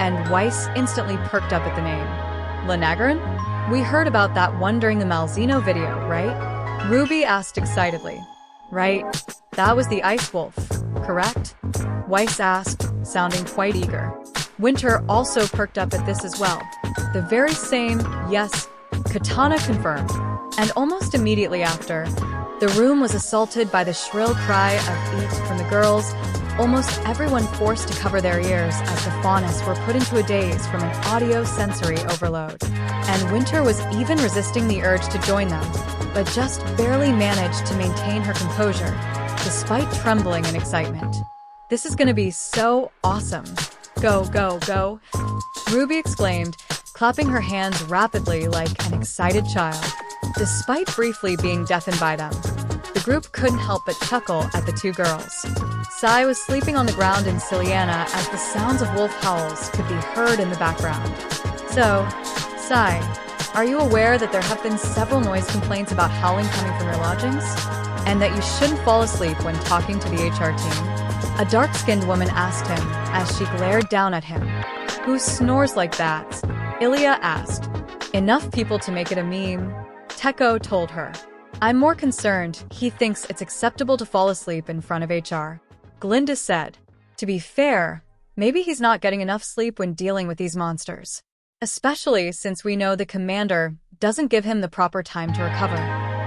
and Weiss instantly perked up at the name. Lunagaron? We heard about that one during the Malzeno video, right? RWBY asked excitedly. Right, that was the ice wolf, correct? Weiss asked, sounding quite eager. Winter also perked up at this as well. The very same, yes, Katana confirmed. And almost immediately after, the room was assaulted by the shrill cry of "eat" from the girls, almost everyone forced to cover their ears as the faunus were put into a daze from an audio-sensory overload. And Winter was even resisting the urge to join them, but just barely managed to maintain her composure, despite trembling in excitement. This is gonna be so awesome. Go, go, go. RWBY exclaimed, clapping her hands rapidly like an excited child. Despite briefly being deafened by them, the group couldn't help but chuckle at the two girls. Sai was sleeping on the ground in Siliana as the sounds of wolf howls could be heard in the background. So, Sai, are you aware that there have been several noise complaints about howling coming from your lodgings? And that you shouldn't fall asleep when talking to the HR team? A dark-skinned woman asked him as she glared down at him. Who snores like that? Ilya asked. Enough people to make it a meme, Teko told her. I'm more concerned he thinks it's acceptable to fall asleep in front of HR. Glinda said. To be fair, maybe he's not getting enough sleep when dealing with these monsters. Especially since we know the commander doesn't give him the proper time to recover.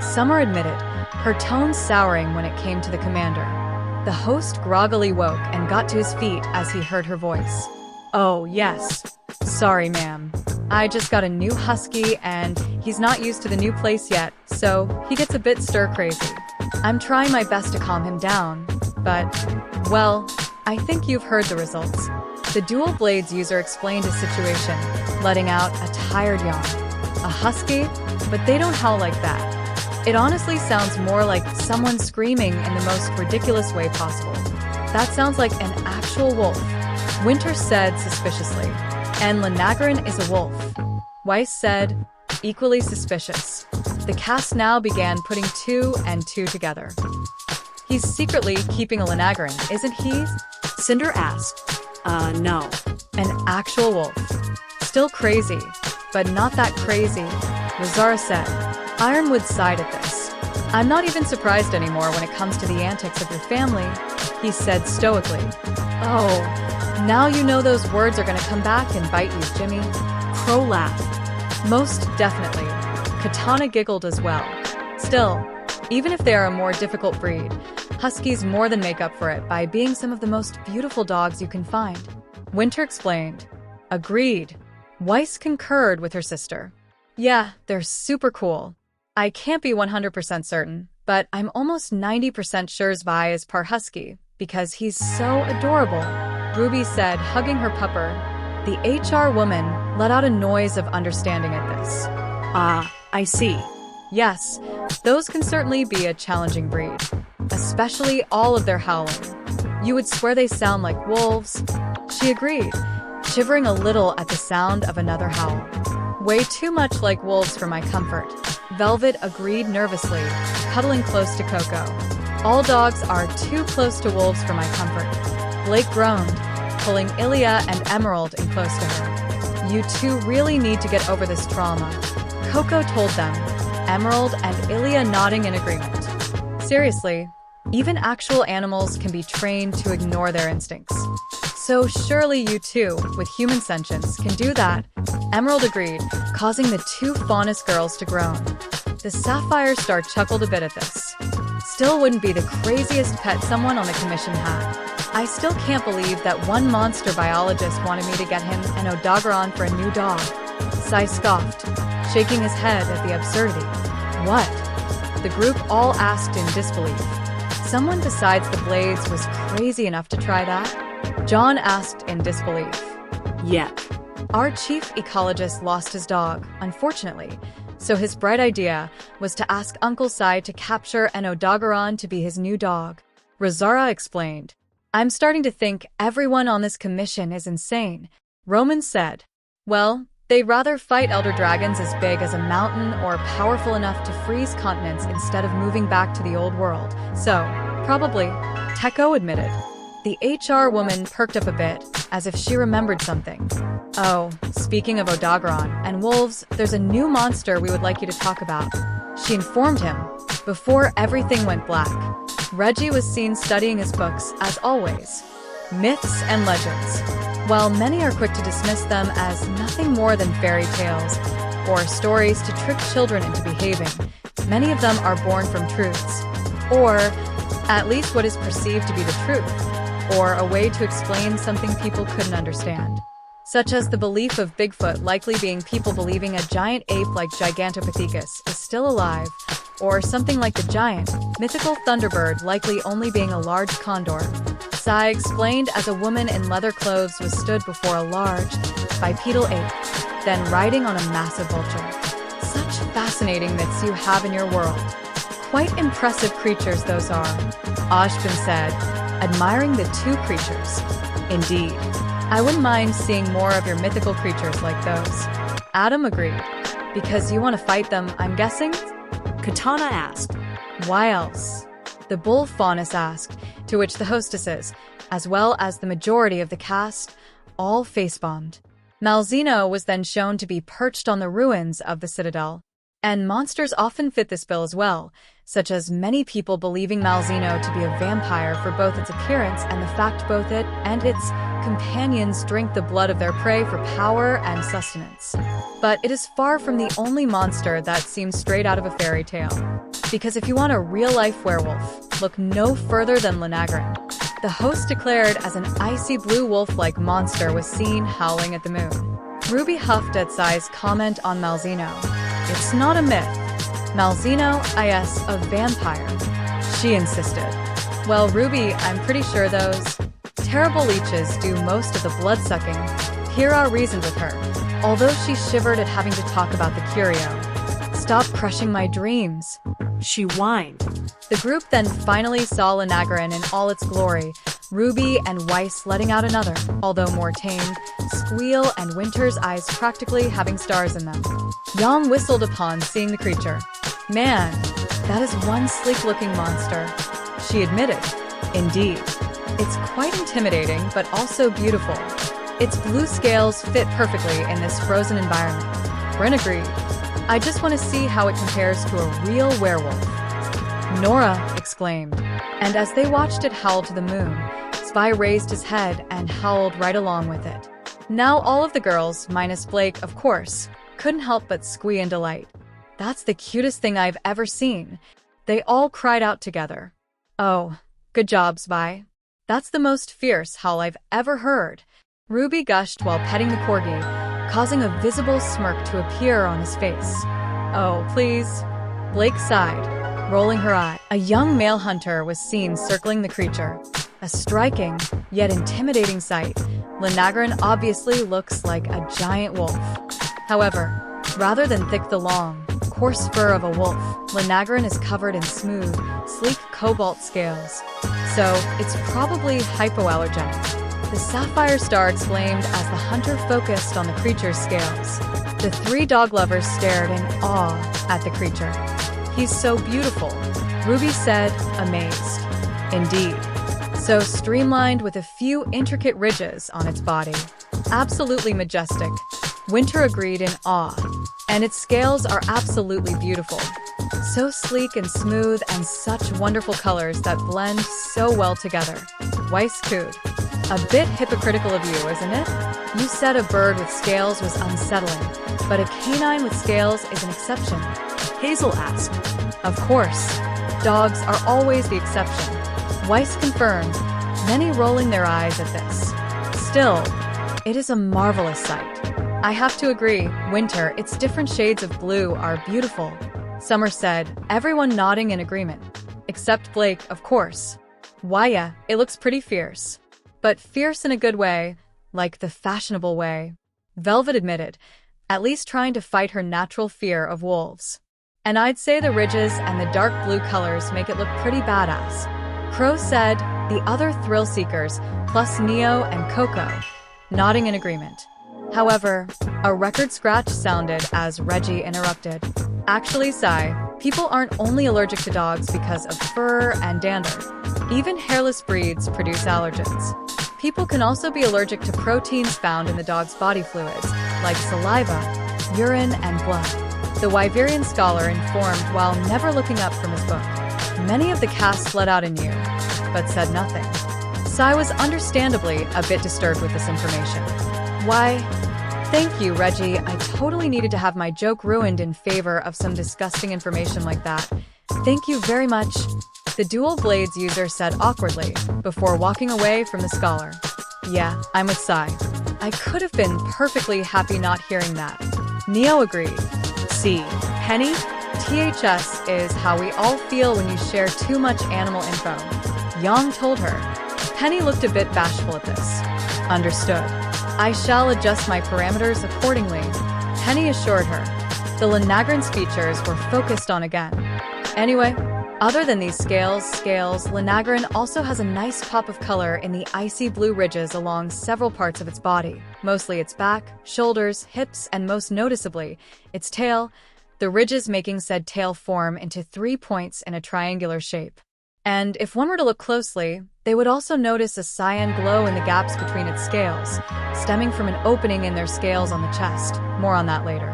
Summer admitted, her tone souring when it came to the commander. The host groggily woke and got to his feet as he heard her voice. Oh, yes. Sorry, ma'am. I just got a new husky and he's not used to the new place yet, so he gets a bit stir-crazy. I'm trying my best to calm him down, but, well, I think you've heard the results. The Dual Blades user explained his situation, letting out a tired yawn. A husky? But they don't howl like that. It honestly sounds more like someone screaming in the most ridiculous way possible. That sounds like an actual wolf, Winter said suspiciously. And Lunagaron is a wolf, Weiss said, equally suspicious. The cast now began putting two and two together. He's secretly keeping a Lunagaron, isn't he? Cinder asked. No. An actual wolf. Still crazy, but not that crazy, Razara said. Ironwood sighed at this. I'm not even surprised anymore when it comes to the antics of your family, he said stoically. Oh, now you know those words are gonna come back and bite you, Jimmy. Crow laughed. Most definitely. Katana giggled as well. Still, even if they are a more difficult breed, Huskies more than make up for it by being some of the most beautiful dogs you can find. Winter explained. Agreed. Weiss concurred with her sister. Yeah, they're super cool. I can't be 100% certain, but I'm almost 90% sure Zvi is par husky, because he's so adorable, RWBY said, hugging her pupper. The HR woman let out a noise of understanding at this. I see. Yes, those can certainly be a challenging breed, especially all of their howling. You would swear they sound like wolves. She agreed, shivering a little at the sound of another howl. Way too much like wolves for my comfort, Velvet agreed nervously, cuddling close to Coco. All dogs are too close to wolves for my comfort. Blake groaned, pulling Ilya and Emerald in close to her. You two really need to get over this trauma, Coco told them, Emerald and Ilya nodding in agreement. Seriously, even actual animals can be trained to ignore their instincts. So surely you too, with human sentience, can do that, Emerald agreed, causing the two Faunus girls to groan. The Sapphire Star chuckled a bit at this. Still wouldn't be the craziest pet someone on the commission had. I still can't believe that one monster biologist wanted me to get him an Lunagaron for a new dog. Sai scoffed, shaking his head at the absurdity. What? The group all asked in disbelief. Someone besides the Blades was crazy enough to try that? John asked in disbelief. Yep. Our chief ecologist lost his dog, unfortunately, so his bright idea was to ask Uncle Sai to capture an Lunagaron to be his new dog. Razara explained. I'm starting to think everyone on this commission is insane, Roman said. Well, they'd rather fight elder dragons as big as a mountain or powerful enough to freeze continents instead of moving back to the old world, so, probably, Teko admitted. The HR woman perked up a bit, as if she remembered something. "Oh, speaking of Odogaron and wolves, there's a new monster we would like you to talk about," she informed him, before everything went black. Reggie was seen studying his books, as always. Myths and legends. While many are quick to dismiss them as nothing more than fairy tales or stories to trick children into behaving, many of them are born from truths, or at least what is perceived to be the truth, or a way to explain something people couldn't understand. Such as the belief of Bigfoot likely being people believing a giant ape like Gigantopithecus is still alive, or something like the giant, mythical thunderbird likely only being a large condor. Sai explained as a woman in leather clothes was stood before a large, bipedal ape, then riding on a massive vulture. Such fascinating myths you have in your world. Quite impressive creatures those are, Ashbin said, admiring the two creatures. Indeed. I wouldn't mind seeing more of your mythical creatures like those. Adam agreed. Because you want to fight them, I'm guessing? Katana asked. Why else? The bull faunus asked, to which the hostesses, as well as the majority of the cast, all face-bombed. Malzeno was then shown to be perched on the ruins of the citadel. And monsters often fit this bill as well, such as many people believing Malzeno to be a vampire for both its appearance and the fact both it and its companions drink the blood of their prey for power and sustenance. But it is far from the only monster that seems straight out of a fairy tale. Because if you want a real-life werewolf, look no further than Lunagaron. The host declared as an icy blue wolf-like monster was seen howling at the moon. Ruby huffed at Sai's comment on Malzeno. It's not a myth. Malzeno is a vampire, she insisted. Well, Ruby, I'm pretty sure those terrible leeches do most of the blood-sucking. Here are reasons with her, although she shivered at having to talk about the curio. Stop crushing my dreams, she whined. The group then finally saw Lunagaron in all its glory, Ruby and Weiss letting out another, although more tame, squeal and Winter's eyes practically having stars in them. Yang whistled upon seeing the creature. Man, that is one sleek-looking monster, she admitted. Indeed. It's quite intimidating, but also beautiful. Its blue scales fit perfectly in this frozen environment. Bryn agreed. I just want to see how it compares to a real werewolf. Nora exclaimed. And as they watched it howl to the moon, Spy raised his head and howled right along with it. Now all of the girls, minus Blake, of course, couldn't help but squeal in delight. That's the cutest thing I've ever seen. They all cried out together. Oh, good job, Spy. That's the most fierce howl I've ever heard. Ruby gushed while petting the corgi, causing a visible smirk to appear on his face. Oh, please. Blake sighed, rolling her eye. A young male hunter was seen circling the creature. A striking, yet intimidating sight. Lunagaron obviously looks like a giant wolf. However, rather than thick the long, coarse fur of a wolf, Lunagaron is covered in smooth, sleek cobalt scales. So, it's probably hypoallergenic. The sapphire star exclaimed as the hunter focused on the creature's scales. The three dog lovers stared in awe at the creature. He's so beautiful, Ruby said, amazed. Indeed. So streamlined with a few intricate ridges on its body. Absolutely majestic. Winter agreed in awe. And its scales are absolutely beautiful. So sleek and smooth and such wonderful colors that blend so well together. Weiss cooed. A bit hypocritical of you, isn't it? You said a bird with scales was unsettling, but a canine with scales is an exception. Hazel asked. Of course. Dogs are always the exception. Weiss confirmed, many rolling their eyes at this. Still, it is a marvelous sight. I have to agree, Winter, its different shades of blue are beautiful. Summer said, everyone nodding in agreement. Except Blake, of course. Why, yeah, it looks pretty fierce. But fierce in a good way, like the fashionable way. Velvet admitted, at least trying to fight her natural fear of wolves. And I'd say the ridges and the dark blue colors make it look pretty badass. Crow said, the other thrill seekers, plus Neo and Coco, nodding in agreement. However, a record scratch sounded as Reggie interrupted. Actually, Sai, people aren't only allergic to dogs because of fur and dander. Even hairless breeds produce allergens. People can also be allergic to proteins found in the dog's body fluids, like saliva, urine, and blood. The Wyverian scholar informed while never looking up from his book. Many of the cast let out a "you," but said nothing. Sai was understandably a bit disturbed with this information. Why? Thank you, Reggie. I totally needed to have my joke ruined in favor of some disgusting information like that. Thank you very much, the dual blades user said awkwardly, before walking away from the scholar. Yeah, I'm with Sai. I could have been perfectly happy not hearing that. Neo agreed. See, Penny? THS is how we all feel when you share too much animal info. Yang told her. Penny looked a bit bashful at this. Understood. I shall adjust my parameters accordingly, Penny assured her. The Lunagaron's features were focused on again. Anyway, other than these scales, Lunagaron also has a nice pop of color in the icy blue ridges along several parts of its body, mostly its back, shoulders, hips, and most noticeably, its tail, the ridges making said tail form into 3 points in a triangular shape. And if one were to look closely, they would also notice a cyan glow in the gaps between its scales, stemming from an opening in their scales on the chest. More on that later.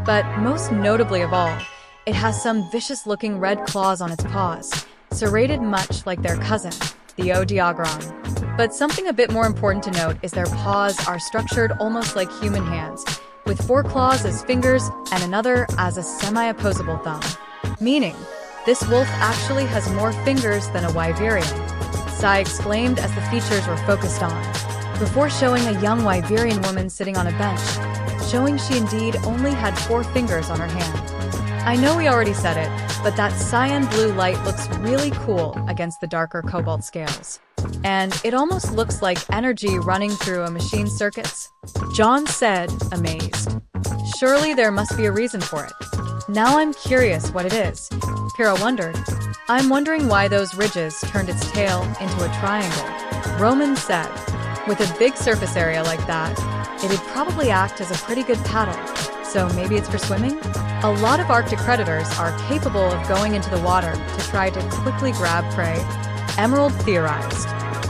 But most notably of all, it has some vicious-looking red claws on its paws, serrated much like their cousin, the Odiagron. But something a bit more important to note is their paws are structured almost like human hands, with 4 claws as fingers and another as a semi-opposable thumb. Meaning, this wolf actually has more fingers than a Wyverian, Sai exclaimed as the features were focused on, before showing a young Wyverian woman sitting on a bench, showing she indeed only had 4 fingers on her hand. I know we already said it, but that cyan blue light looks really cool against the darker cobalt scales. And it almost looks like energy running through a machine's circuits, John said, amazed. Surely there must be a reason for it. Now I'm curious what it is, Pyrrha wondered. I'm wondering why those ridges turned its tail into a triangle, Roman said. With a big surface area like that, it'd probably act as a pretty good paddle. So maybe it's for swimming? A lot of Arctic predators are capable of going into the water to try to quickly grab prey, Emerald theorized.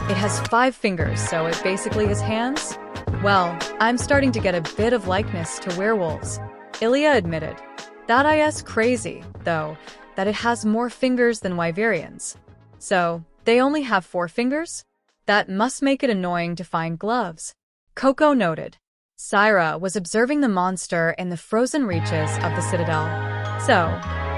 It has 5 fingers, so it basically has hands? Well, I'm starting to get a bit of likeness to werewolves, Ilya admitted. That is crazy, though, that it has more fingers than Wyverians. So, they only have 4 fingers? That must make it annoying to find gloves. Coco noted. Syra was observing the monster in the frozen reaches of the citadel. So,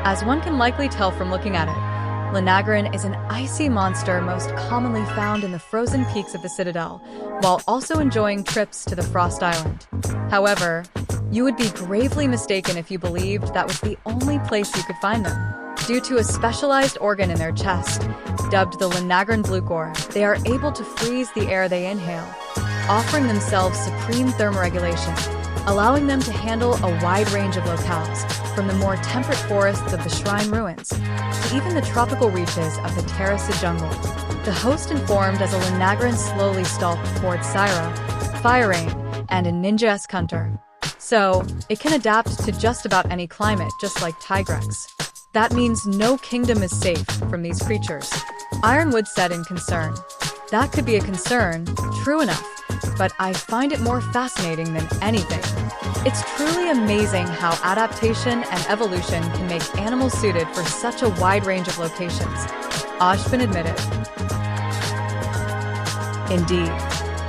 as one can likely tell from looking at it, Lunagaron is an icy monster most commonly found in the frozen peaks of the citadel, while also enjoying trips to the Frost Island. However, you would be gravely mistaken if you believed that was the only place you could find them. Due to a specialized organ in their chest, dubbed the Lunagaron Bluegore, they are able to freeze the air they inhale, offering themselves supreme thermoregulation, allowing them to handle a wide range of locales, from the more temperate forests of the Shrine Ruins to even the tropical reaches of the Terracid jungle. The host informed as a Lunagaron slowly stalked towards Syra, Fire-Rain, and a ninja-esque hunter. So, it can adapt to just about any climate, just like Tigrex. That means no kingdom is safe from these creatures, Ironwood said in concern. That could be a concern, true enough, but I find it more fascinating than anything. It's truly amazing how adaptation and evolution can make animals suited for such a wide range of locations, Ashvin admitted. Indeed.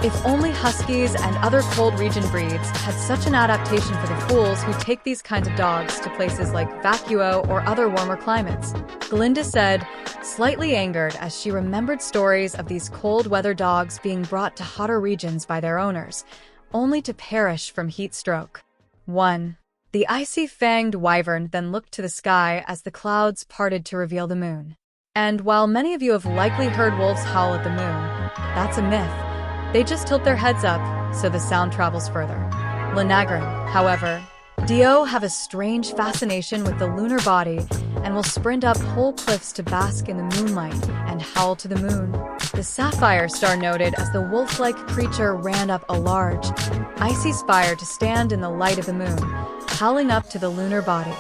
If only huskies and other cold region breeds had such an adaptation for the fools who take these kinds of dogs to places like Vacuo or other warmer climates, Glinda said, slightly angered as she remembered stories of these cold weather dogs being brought to hotter regions by their owners, only to perish from heat stroke. 1. The icy fanged wyvern then looked to the sky as the clouds parted to reveal the moon. And while many of you have likely heard wolves howl at the moon, that's a myth. They just tilt their heads up, so the sound travels further. Lunagaron, however, Dio have a strange fascination with the lunar body and will sprint up whole cliffs to bask in the moonlight and howl to the moon. The Sapphire Star noted as the wolf-like creature ran up a large, icy spire to stand in the light of the moon, howling up to the lunar body.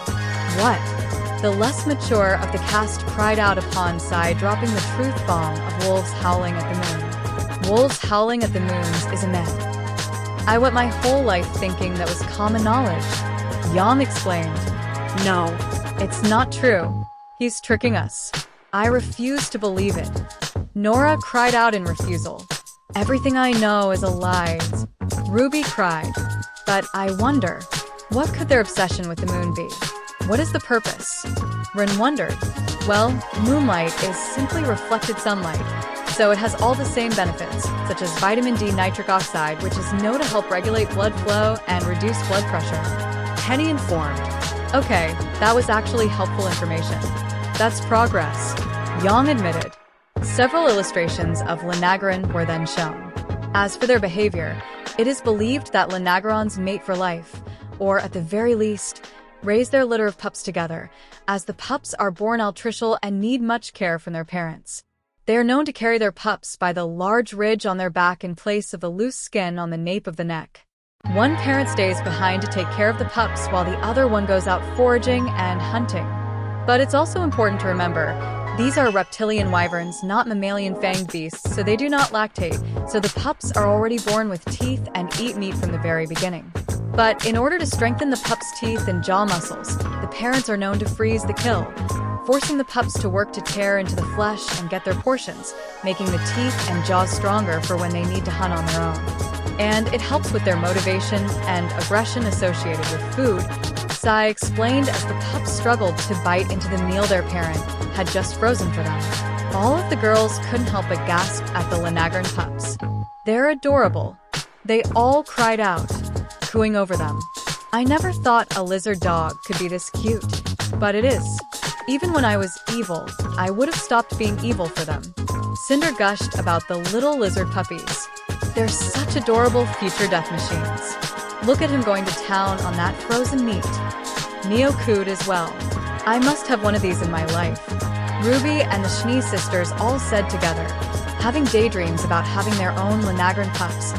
What? The less mature of the cast cried out upon Sai dropping the truth bomb of wolves howling at the moon. Wolves howling at the moons is a myth. I went my whole life thinking that was common knowledge. Yang explained. No. It's not true. He's tricking us. I refuse to believe it. Nora cried out in refusal. Everything I know is a lie. Ruby cried. But I wonder, what could their obsession with the moon be? What is the purpose? Rin wondered. Well, moonlight is simply reflected sunlight, so it has all the same benefits, such as vitamin D nitric oxide, which is known to help regulate blood flow and reduce blood pressure. Penny informed. Okay, that was actually helpful information. That's progress, Yang admitted. Several illustrations of Lunagaron were then shown. As for their behavior, it is believed that Lunagarons mate for life, or at the very least, raise their litter of pups together, as the pups are born altricial and need much care from their parents. They are known to carry their pups by the large ridge on their back in place of the loose skin on the nape of the neck. One parent stays behind to take care of the pups while the other one goes out foraging and hunting. But it's also important to remember, these are reptilian wyverns, not mammalian fanged beasts, so they do not lactate, so the pups are already born with teeth and eat meat from the very beginning. But in order to strengthen the pups' teeth and jaw muscles, the parents are known to freeze the kill, forcing the pups to work to tear into the flesh and get their portions, making the teeth and jaws stronger for when they need to hunt on their own. And it helps with their motivation and aggression associated with food, Sai explained as the pups struggled to bite into the meal their parent had just frozen for them. All of the girls couldn't help but gasp at the Lunagaron pups. They're adorable. They all cried out, cooing over them. I never thought a lizard dog could be this cute, but it is. Even when I was evil, I would have stopped being evil for them. Cinder gushed about the little lizard puppies. They're such adorable future death machines. Look at him going to town on that frozen meat. Neo cooed as well. I must have one of these in my life. Ruby and the Schnee sisters all said together, having daydreams about having their own Lunagaron pups.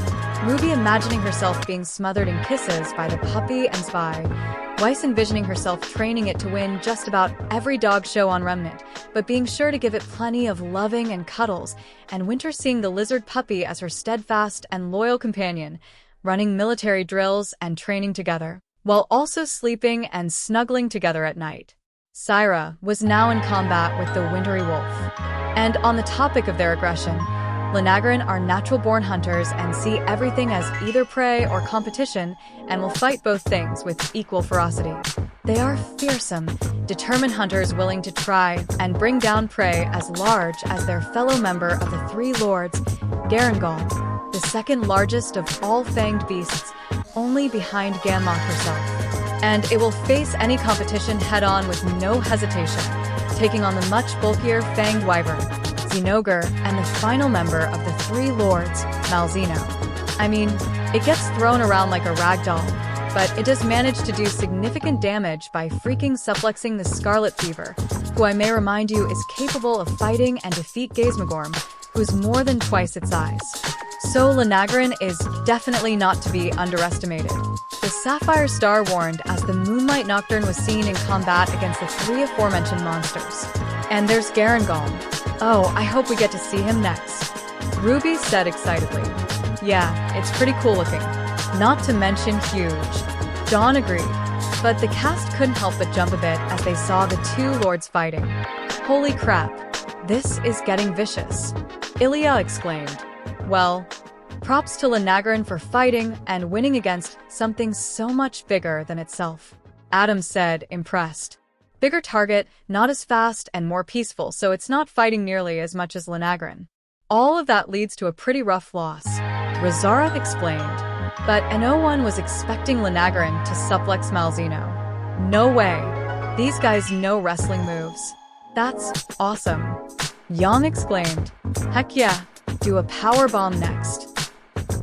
Ruby imagining herself being smothered in kisses by the puppy and spy. Weiss envisioning herself training it to win just about every dog show on Remnant, but being sure to give it plenty of loving and cuddles, and Winter seeing the lizard puppy as her steadfast and loyal companion, running military drills and training together, while also sleeping and snuggling together at night. Syra was now in combat with the Wintery wolf. And on the topic of their aggression, Lunagaron are natural-born hunters and see everything as either prey or competition and will fight both things with equal ferocity. They are fearsome, determined hunters willing to try and bring down prey as large as their fellow member of the Three Lords, Garangal, the second largest of all fanged beasts, only behind Ganmoth herself. And it will face any competition head-on with no hesitation, taking on the much bulkier fanged wyvern, Zinogre, and the final member of the Three Lords, Malzeno. I mean, it gets thrown around like a rag doll, but it does manage to do significant damage by freaking suplexing the Scarlet Fever, who I may remind you is capable of fighting and defeat Gazemagorm, who's more than twice its size. So Lunagaron is definitely not to be underestimated. The Sapphire Star warned as the Moonlight Nocturne was seen in combat against the three aforementioned monsters. And there's Garangal. Oh, I hope we get to see him next. Ruby said excitedly. Yeah, it's pretty cool looking. Not to mention huge. Dawn agreed. But the cast couldn't help but jump a bit as they saw the two lords fighting. Holy crap. This is getting vicious. Ilya exclaimed. Well, props to Lunagaron for fighting and winning against something so much bigger than itself. Adam said, impressed. Bigger target, not as fast and more peaceful, so it's not fighting nearly as much as Lunagaron. All of that leads to a pretty rough loss, Razara explained. But no one was expecting Lunagaron to suplex Malzeno. No way. These guys know wrestling moves. That's awesome. Yang exclaimed. Heck yeah, do a power bomb next.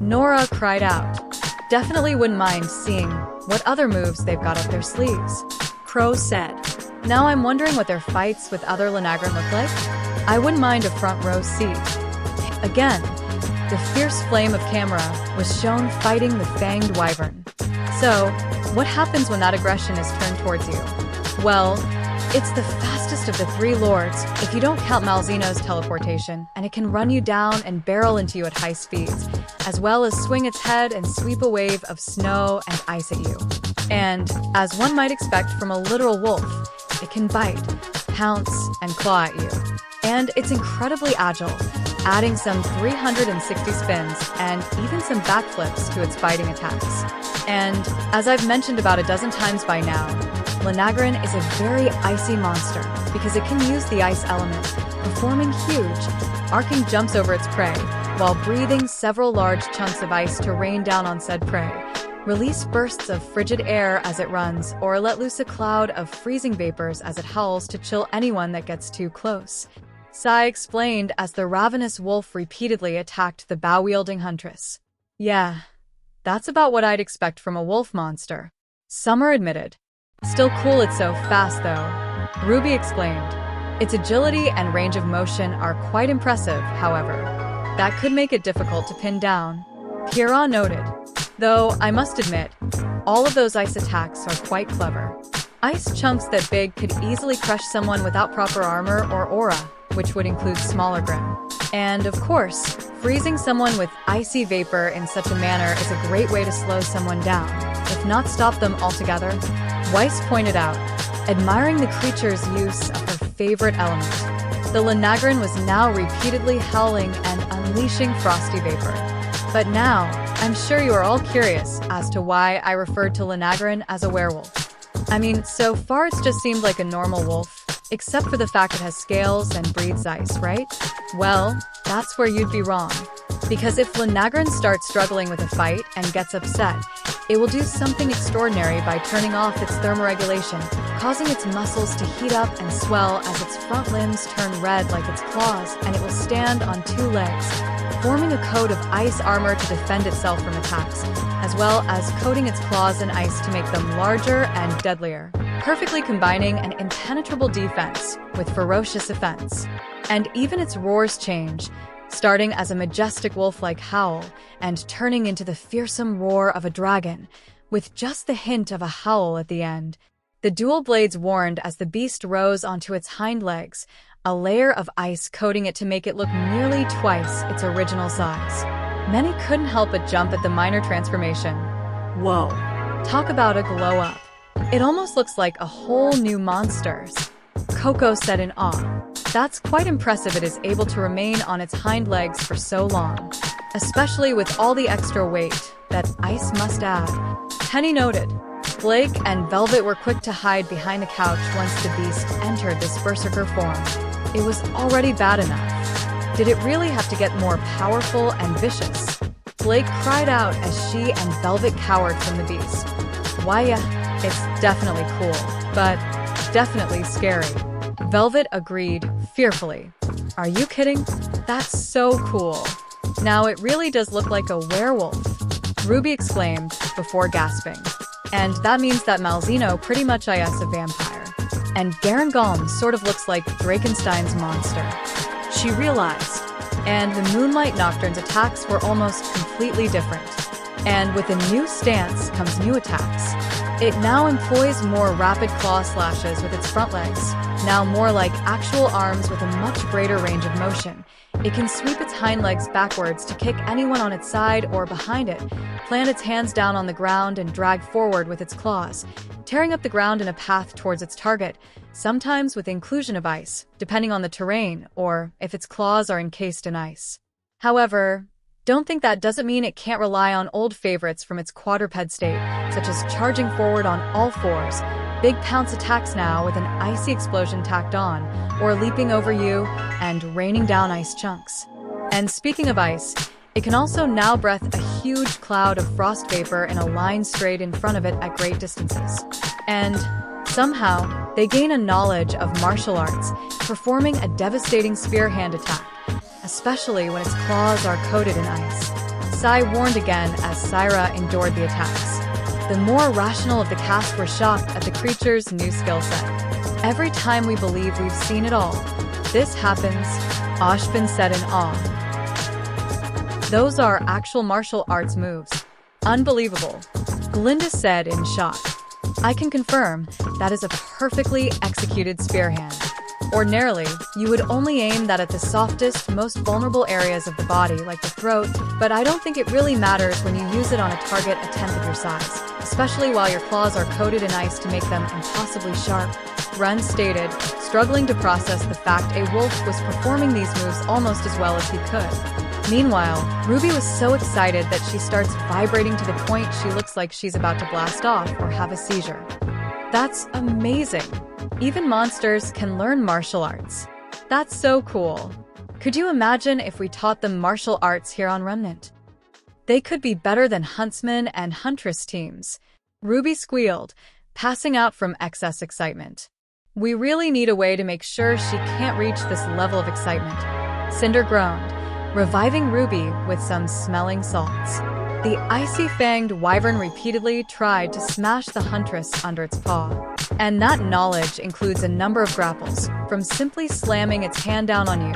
Nora cried out. Definitely wouldn't mind seeing what other moves they've got up their sleeves. Crow said. Now I'm wondering what their fights with other Lunagaron look like. I wouldn't mind a front row seat. Again, the fierce flame of camera was shown fighting the fanged wyvern. So, what happens when that aggression is turned towards you? Well, It's the fastest of the three lords, if you don't count Malzeno's teleportation, and it can run you down and barrel into you at high speeds, as well as swing its head and sweep a wave of snow and ice at you. And, as one might expect from a literal wolf, it can bite, pounce, and claw at you. And it's incredibly agile, adding some 360 spins and even some backflips to its biting attacks. And, as I've mentioned about a dozen times by now, Lunagaron is a very icy monster because it can use the ice element, performing huge, arcing jumps over its prey, while breathing several large chunks of ice to rain down on said prey, release bursts of frigid air as it runs, or let loose a cloud of freezing vapors as it howls to chill anyone that gets too close. Sai explained as the ravenous wolf repeatedly attacked the bow-wielding huntress. Yeah, that's about what I'd expect from a wolf monster, Summer admitted. Still cool it's so fast though, Ruby explained. Its agility and range of motion are quite impressive, however. That could make it difficult to pin down, Kira noted. Though, I must admit, all of those ice attacks are quite clever. Ice chunks that big could easily crush someone without proper armor or aura, which would include smaller Grim. And, of course, freezing someone with icy vapor in such a manner is a great way to slow someone down, if not stop them altogether, Weiss pointed out, admiring the creature's use of her favorite element. The Lunagaron was now repeatedly howling and unleashing frosty vapor. But now, I'm sure you are all curious as to why I referred to Lunagaron as a werewolf. I mean, so far it's just seemed like a normal wolf, except for the fact it has scales and breathes ice, right? Well, that's where you'd be wrong. Because if Lunagaron starts struggling with a fight and gets upset, it will do something extraordinary by turning off its thermoregulation, causing its muscles to heat up and swell as its front limbs turn red like its claws, and it will stand on two legs, forming a coat of ice armor to defend itself from attacks, as well as coating its claws in ice to make them larger and deadlier, perfectly combining an impenetrable defense with ferocious offense. And even its roars change, starting as a majestic wolf-like howl and turning into the fearsome roar of a dragon, with just the hint of a howl at the end. The dual blades warned as the beast rose onto its hind legs, a layer of ice coating it to make it look nearly twice its original size. Many couldn't help but jump at the minor transformation. Whoa. Talk about a glow-up. It almost looks like a whole new monster, Coco said in awe. That's quite impressive it is able to remain on its hind legs for so long, especially with all the extra weight that ice must add. Penny noted. Blake and Velvet were quick to hide behind the couch once the beast entered this berserker form. It was already bad enough. Did it really have to get more powerful and vicious? Blake cried out as she and Velvet cowered from the beast. Why, yeah, it's definitely cool, but definitely scary. Velvet agreed, fearfully. Are you kidding? That's so cool. Now it really does look like a werewolf, Ruby exclaimed, before gasping. And that means that Malzeno pretty much is a vampire. And Garangolm sort of looks like Drakenstein's monster, she realized. And the Moonlight Nocturne's attacks were almost completely different. And with a new stance comes new attacks. It now employs more rapid claw slashes with its front legs, now more like actual arms with a much greater range of motion. It can sweep its hind legs backwards to kick anyone on its side or behind it, plant its hands down on the ground and drag forward with its claws, tearing up the ground in a path towards its target, sometimes with inclusion of ice, depending on the terrain, or if its claws are encased in ice. However, don't think that doesn't mean it can't rely on old favorites from its quadruped state, such as charging forward on all fours, big pounce attacks now with an icy explosion tacked on, or leaping over you and raining down ice chunks. And speaking of ice, it can also now breath a huge cloud of frost vapor in a line straight in front of it at great distances. And somehow, they gain a knowledge of martial arts, performing a devastating spear hand attack, especially when its claws are coated in ice. Sai warned again as Syra endured the attacks. The more rational of the cast were shocked at the creature's new skill set. Every time we believe we've seen it all, this happens, Ashvin said in awe. Those are actual martial arts moves. Unbelievable, Glinda said in shock. I can confirm that is a perfectly executed spear hand. Ordinarily, you would only aim that at the softest, most vulnerable areas of the body, like the throat, but I don't think it really matters when you use it on a target a tenth of your size, especially while your claws are coated in ice to make them impossibly sharp. Run stated, struggling to process the fact a wolf was performing these moves almost as well as he could. Meanwhile, RWBY was so excited that she starts vibrating to the point she looks like she's about to blast off or have a seizure. That's amazing! Even monsters can learn martial arts. That's so cool. Could you imagine if we taught them martial arts here on Remnant? They could be better than huntsman and huntress teams. RWBY squealed, passing out from excess excitement. We really need a way to make sure she can't reach this level of excitement. Cinder groaned, reviving RWBY with some smelling salts. The icy-fanged wyvern repeatedly tried to smash the huntress under its paw. And that knowledge includes a number of grapples, from simply slamming its hand down on you,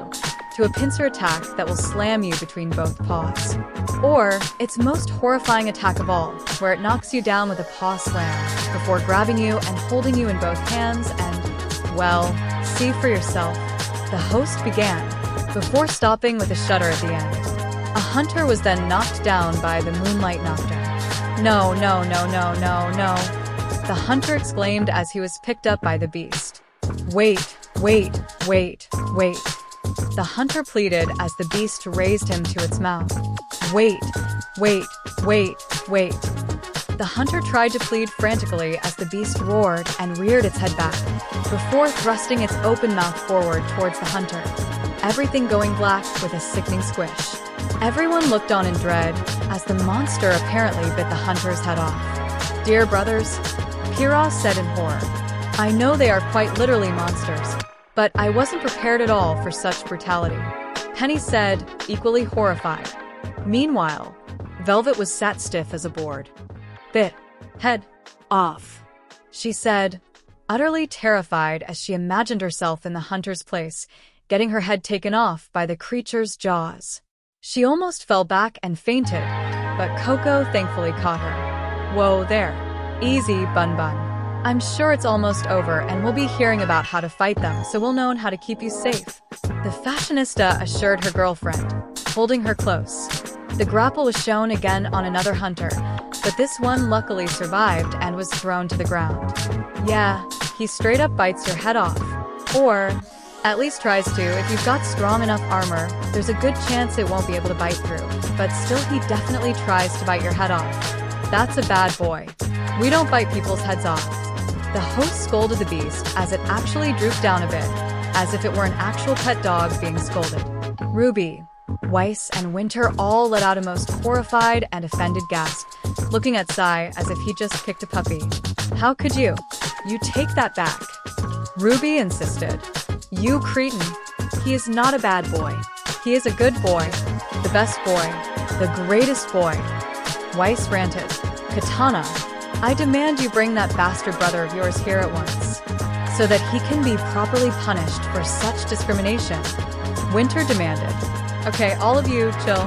to a pincer attack that will slam you between both paws. Or its most horrifying attack of all, where it knocks you down with a paw slam, before grabbing you and holding you in both hands and, well, see for yourself. The host began, before stopping with a shudder at the end. A hunter was then knocked down by the moonlight nocturne. No, no, no, no, no, no. The hunter exclaimed as he was picked up by the beast. Wait, wait, wait, wait. The hunter pleaded as the beast raised him to its mouth. Wait, wait, wait, wait. The hunter tried to plead frantically as the beast roared and reared its head back, before thrusting its open mouth forward towards the hunter, everything going black with a sickening squish. Everyone looked on in dread as the monster apparently bit the hunter's head off. Dear brothers, Pyrrha said in horror, I know they are quite literally monsters, but I wasn't prepared at all for such brutality. Penny said, equally horrified. Meanwhile, Velvet was sat stiff as a board. Bit. Head. Off. She said, utterly terrified as she imagined herself in the hunter's place, getting her head taken off by the creature's jaws. She almost fell back and fainted, but Coco thankfully caught her. Whoa there. Easy, Bun Bun. I'm sure it's almost over and we'll be hearing about how to fight them, so we'll know how to keep you safe. The fashionista assured her girlfriend, holding her close. The grapple was shown again on another hunter, but this one luckily survived and was thrown to the ground. Yeah, he straight up bites your head off. Or, at least tries to. If you've got strong enough armor, there's a good chance it won't be able to bite through, but still he definitely tries to bite your head off. That's a bad boy. We don't bite people's heads off. The host scolded the beast as it actually drooped down a bit, as if it were an actual pet dog being scolded. RWBY, Weiss, and Winter all let out a most horrified and offended gasp, looking at Sai as if he just kicked a puppy. How could you? You take that back. RWBY insisted. You cretin. He is not a bad boy. He is a good boy. The best boy. The greatest boy. Weiss ranted. Katana, I demand you bring that bastard brother of yours here at once, so that he can be properly punished for such discrimination. Winter demanded. Okay, all of you, chill.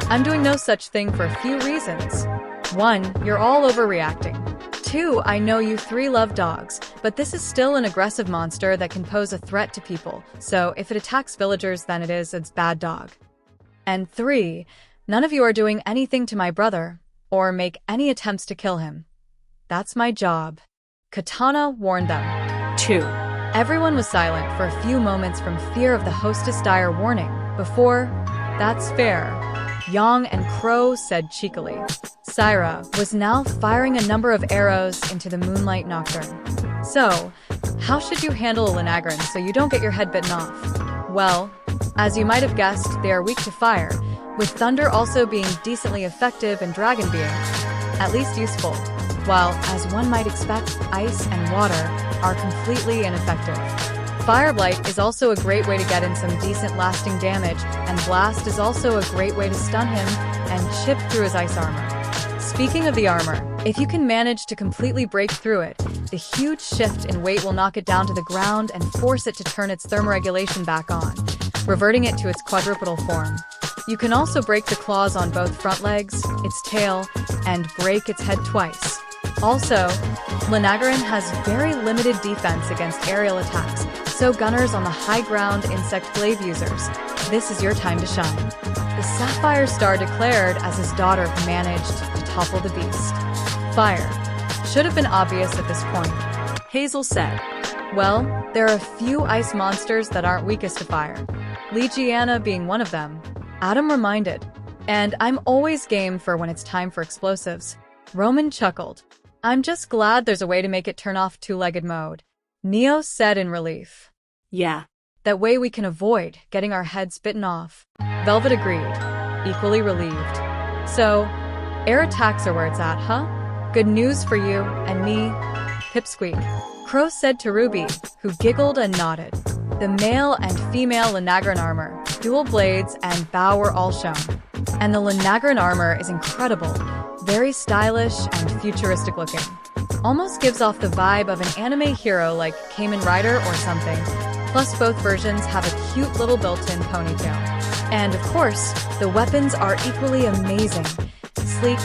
I'm doing no such thing for a few reasons. 1, you're all overreacting. 2, I know you 3 love dogs, but this is still an aggressive monster that can pose a threat to people, so if it attacks villagers then it's bad dog. And 3, none of you are doing anything to my brother, or make any attempts to kill him. That's my job. Katana warned them. 2. Everyone was silent for a few moments from fear of the hostess' dire warning, before, that's fair, Yang and Crow said cheekily. Syra was now firing a number of arrows into the moonlight nocturne. So, how should you handle a Lunagaron so you don't get your head bitten off? Well, as you might have guessed, they are weak to fire, with thunder also being decently effective and dragon being, at least useful, while, as one might expect, ice and water are completely ineffective. Fire Blight is also a great way to get in some decent lasting damage, and Blast is also a great way to stun him and chip through his ice armor. Speaking of the armor, if you can manage to completely break through it, the huge shift in weight will knock it down to the ground and force it to turn its thermoregulation back on, reverting it to its quadrupedal form. You can also break the claws on both front legs, its tail, and break its head twice. Also, Lunagaron has very limited defense against aerial attacks, so gunners on the high ground insect glaive users, this is your time to shine. The Sapphire Star declared as his daughter who managed to topple the beast. Fire. Should have been obvious at this point. Hazel said. Well, there are a few ice monsters that aren't weakest to fire, Legiana being one of them. Adam reminded. And I'm always game for when it's time for explosives. Roman chuckled. I'm just glad there's a way to make it turn off two-legged mode. Neo said in relief. Yeah. That way we can avoid getting our heads bitten off. Velvet agreed, equally relieved. So, air attacks are where it's at, huh? Good news for you and me. Pipsqueak. Crow said to RWBY, who giggled and nodded. The male and female Lunagaron armor, dual blades, and bow were all shown. And the Lunagaron armor is incredible, very stylish and futuristic looking. Almost gives off the vibe of an anime hero like Kamen Rider or something. Plus both versions have a cute little built-in ponytail. And of course, the weapons are equally amazing. Sleek,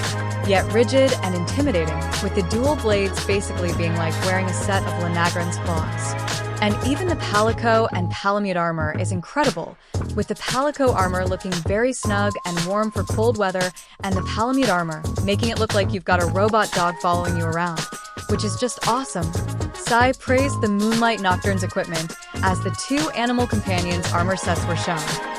yet rigid and intimidating, with the dual blades basically being like wearing a set of Lunagaron's claws. And even the Palico and Palamute armor is incredible, with the Palico armor looking very snug and warm for cold weather, and the Palamute armor making it look like you've got a robot dog following you around, which is just awesome. Sai praised the Moonlight Nocturne's equipment as the two animal companions' armor sets were shown.